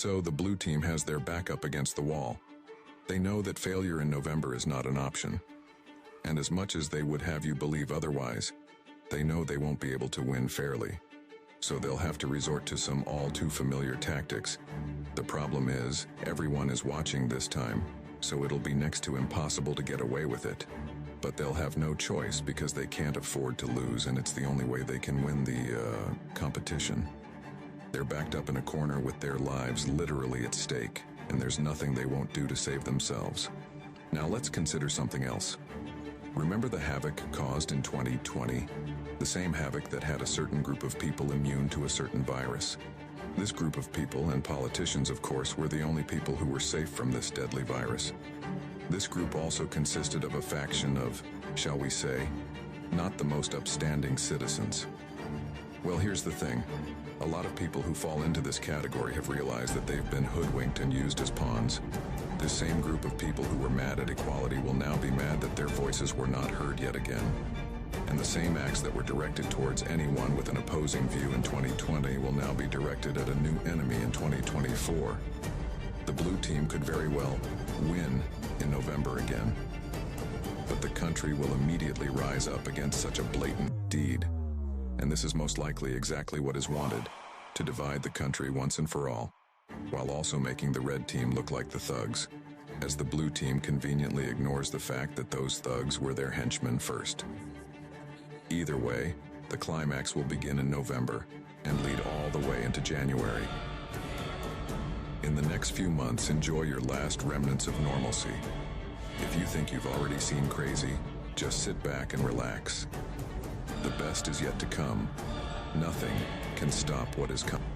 So the blue team has their back up against the wall. They know that failure in November is not an option. And as much as they would have you believe otherwise, they know they won't be able to win fairly. So they'll have to resort to some all too familiar tactics. The problem is, everyone is watching this time, so it'll be next to impossible to get away with it. But they'll have no choice because they can't afford to lose, and it's the only way they can win the competition. They're backed up in a corner with their lives literally at stake, and there's nothing they won't do to save themselves. Now let's consider something else. Remember the havoc caused in 2020? The same havoc that had a certain group of people immune to a certain virus. This group of people, and politicians of course, were the only people who were safe from this deadly virus. This group also consisted of a faction of, shall we say, not the most upstanding citizens. Well, here's the thing. A lot of people who fall into this category have realized that they've been hoodwinked and used as pawns. This same group of people who were mad at equality will now be mad that their voices were not heard yet again. And the same acts that were directed towards anyone with an opposing view in 2020 will now be directed at a new enemy in 2024. The blue team could very well win in November again. But the country will immediately rise up against such a blatant deed. And this is most likely exactly what is wanted, to divide the country once and for all, while also making the red team look like the thugs, as the blue team conveniently ignores the fact that those thugs were their henchmen first. Either way, the climax will begin in November and lead all the way into January. In the next few months, enjoy your last remnants of normalcy. If you think you've already seen crazy, just sit back and relax. The best is yet to come. Nothing can stop what is coming.